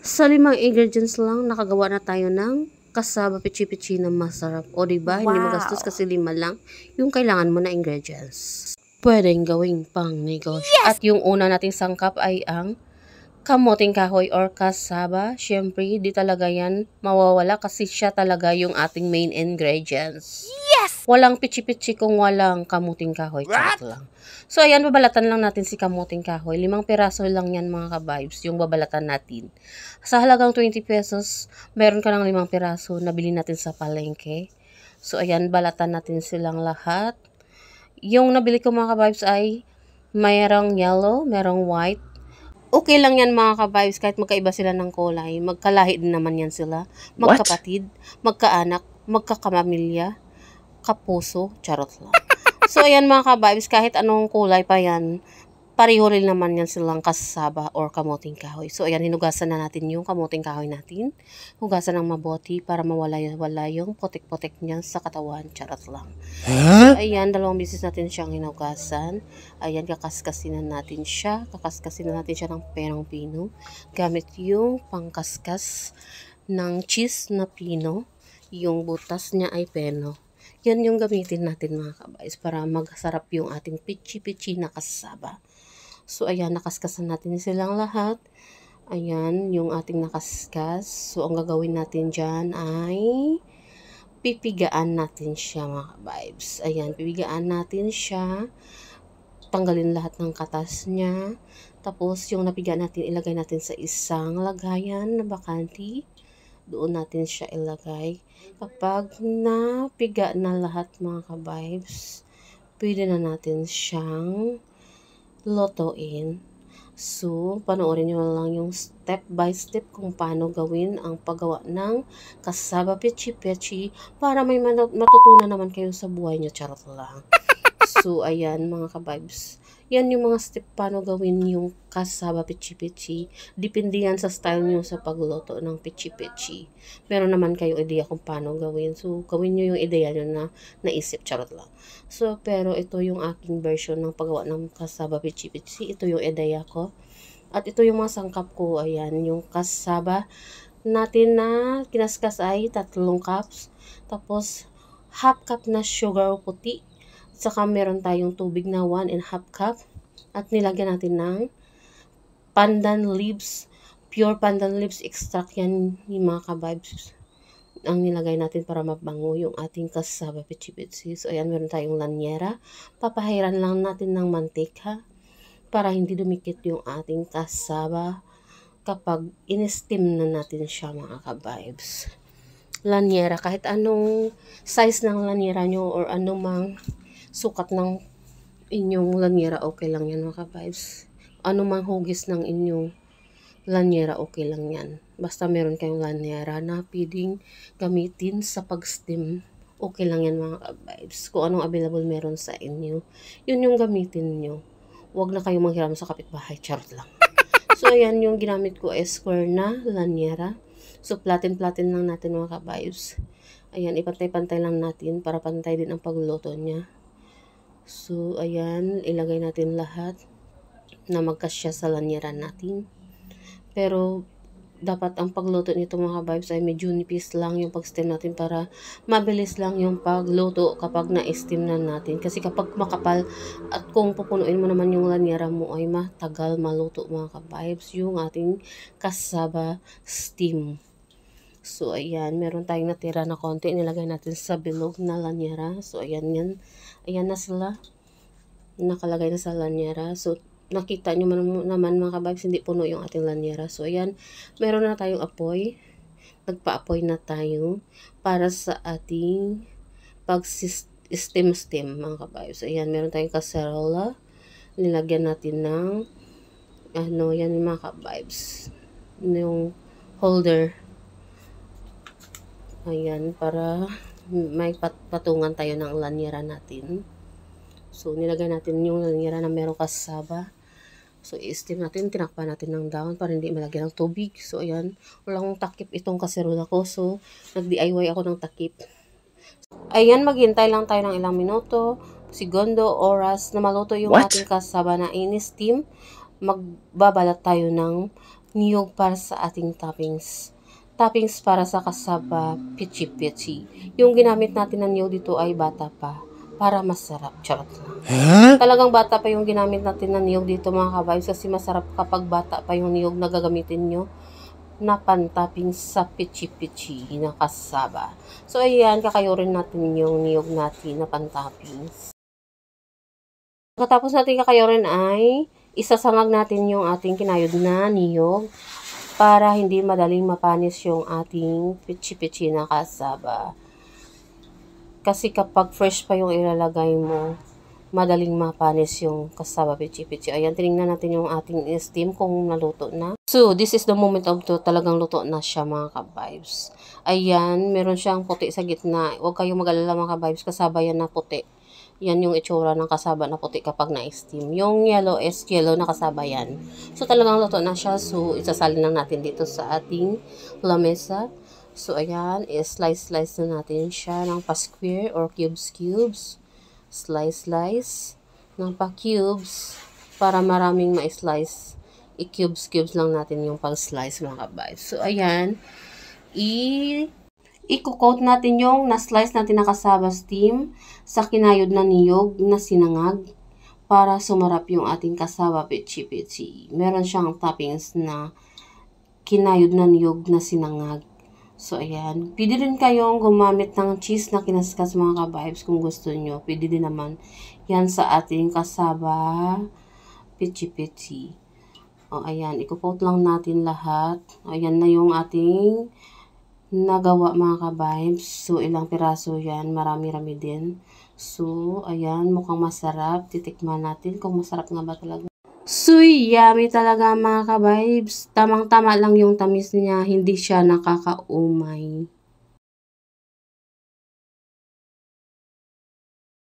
Sa 5 ingredients lang, nakagawa na tayo ng kasaba pichi-pichi na masarap. O diba, hindi magastos kasi 5 lang yung kailangan mo na ingredients. Pwedeng gawing pang negosyo. Yes! At yung una nating sangkap ay ang kamuting kahoy or kasaba. Siyempre, di talaga yan mawawala kasi siya talaga yung ating main ingredients. Yes! Walang pichi-pichi kung walang kamuting kahoy. Charot lang. So, ayan, babalatan lang natin si kamuting kahoy. 5 piraso lang yan mga ka-vibes, yung babalatan natin. Sa halagang 20 pesos, meron ka ng 5 piraso na bilhin natin sa palengke. So, ayan, balatan natin silang lahat. Yung nabili ko mga ka-vibes ay mayroong yellow, merong white. Okay lang yan mga ka-vibes, kahit magkaiba sila ng kulay. Magkalahi din naman yan sila. Magkapatid, magkaanak, magkakamamilya, kapuso, charot lang. So, ayan mga ka-vibes, kahit anong kulay pa yan, pareho rin naman yan silang kasaba or kamuting kahoy. So, ayan, hinugasan na natin yung kamuting kahoy natin. Hugasan ng mabuti para mawala yung putik-putik niya sa katawan. Charot lang. So, ayan, 2 beses natin siyang hinugasan. Ayan, kakaskasin na natin siya. Kakaskasin na natin siya ng perong pino. Gamit yung pangkaskas ng cheese na pino. Yung butas niya ay peno. Yan yung gamitin natin mga kabays para magsarap yung ating pichi-pichi na kasaba. So, ayan, nakaskasan natin silang lahat. Ayan, yung ating nakaskas. So, ang gagawin natin dyan ay pipigaan natin siya mga vibes. Ayan, pipigaan natin siya. Tanggalin lahat ng katas niya. Tapos, yung napiga natin, ilagay natin sa isang lagayan na bakante. Doon natin siya ilagay. Kapag napiga na lahat mga ka-vibes, pwede na natin siyang lotoin. So, panoorin nyo lang yung step by step kung paano gawin ang paggawa ng kasaba pichi-pichi para may matutunan naman kayo sa buhay nyo. Charot lang. So, ayan mga ka-vibes. Yan yung mga step paano gawin yung kasaba pichi-pichi. Depende yan sa style nyo sa pagluto ng pichi-pichi. Meron naman kayong ideya kung paano gawin. So, gawin nyo yung ideya nyo na naisip. Charot lang. So, pero ito yung aking version ng paggawa ng kasaba pichi-pichi. Ito yung ideya ko. At ito yung mga sangkap ko. Ayan, yung kasaba natin na kinaskas ay 3 cups. Tapos, half cup na sugar puti. Saka meron tayong tubig na 1½ cup. At nilagyan natin ng pandan leaves. Pure pandan leaves extract yan yung mga ka-vibes. Ang nilagay natin para mabango yung ating kasaba pichi-pichi. So, ayan, meron tayong lanyera. Papahiran lang natin ng mantika para hindi dumikit yung ating kasaba kapag in-steam na natin siya mga ka-vibes. Lanyera, kahit anong size ng lanyera nyo or anumang sukat ng inyong lanyera, okay lang yan mga ka-vibes. Ano mang hugis ng inyong lanyera, okay lang yan. Basta meron kayong lanyera na pwedeng gamitin sa pag-steam, okay lang yan mga ka-vibes. Kung anong available meron sa inyo, yun yung gamitin nyo. Huwag na kayong manghiram sa kapitbahay, charot lang. So, ayan yung ginamit ko ay square na lanyera. So, platin-platin lang natin mga ka-vibes. Ayan, ipantay-pantay lang natin para pantay din ang pagluto niya. So, ayan, ilagay natin lahat na magkasya sa lanyera natin. Pero, dapat ang pagluto nito mga vibes ay medyo nipis lang yung pag-steam natin para mabilis lang yung pagluto kapag na-steam na natin. Kasi kapag makapal at kung pupunuin mo naman yung lanyera mo ay matagal maluto mga ka-vibes yung ating kasaba steam. So, ayan, meron tayong natira na konti. Nilagay natin sa bilog na lanyera. So, ayan yan. Ayan na sila. Nakalagay na sa lanyera. So, nakita nyo naman mga kabibes, hindi puno yung ating lanyera. So, ayan, meron na tayong apoy. Nagpa-apoy na tayo para sa ating pag-steam mga kabibes. So, ayan, meron tayong kaserola. Nilagyan natin ng yan mga kabibes. Yung holder. Ayan, para may patungan tayo ng lanyera natin. So, nilagay natin yung lanyera na merong kasaba. So, i-steam natin, tinakpan natin ng dahon para hindi malagyan ng tubig. So, ayan, walang takip itong kaserola ko. So, nag-DIY ako ng takip. Ayan, maghintay lang tayo ng ilang minuto, segundo, oras na maluto yung ating kasaba na in-steam. Magbabalat tayo ng niyog para sa ating toppings. Toppings para sa kasaba pichi-pichi. Yung ginamit natin na niyog dito ay bata pa. Para masarap. Charot lang. Talagang bata pa yung ginamit natin na niyog dito mga ka-vibes. Kasi masarap kapag bata pa yung niyog na gagamitin nyo na pan-toppings sa pichi-pichi na kasaba. So ayan, kakayurin natin yung niyog natin na pan-toppings. Pagkatapos natin kakayurin ay isasangag natin yung ating kinayod na niyog para hindi madaling mapanis yung ating pichi-pichi na kasaba. Kasi kapag fresh pa yung ilalagay mo, madaling mapanis yung kasaba pichi-pichi. Ayan, tinignan natin yung ating steam kung naluto na. So, this is the moment of to, talagang luto na siya mga ka-vibes. Ayan, meron siyang puti sa gitna. Huwag kayong mag-alala mga ka-vibes, kasaba yan na puti. Yan yung itsura ng kasaba na puti kapag na-steam. Yung yellow is yellow na kasaba yan. So, talagang luto na siya. So, isasalin lang natin dito sa ating lamesa. So, ayan, slice na natin siya ng pa-square or cubes. Slice ng pa-cubes para maraming ma-slice. I-cubes lang natin yung pag-slice mga kabay. So, ayan, i-coat natin yung na-slice natin na kasaba steam sa kinayod na niyog na sinangag para sumarap yung ating kasaba pichi-pichi. Meron siyang toppings na kinayod na niyog na sinangag. So, ayan. Pwede rin kayong gumamit ng cheese na kinaskas mga ka-vibes kung gusto nyo. Pwede din naman yan sa ating kasaba pichi-pichi. O, ayan. Ikukoat lang natin lahat. Ayan na yung ating nagawa mga ka-vibes. So, ilang piraso yan. Marami-rami din. So, ayan. Mukhang masarap. Titikman natin kung masarap nga ba talaga. So, yummy talaga mga ka-vibes. Tamang-tama lang yung tamis niya. Hindi siya nakakaumay.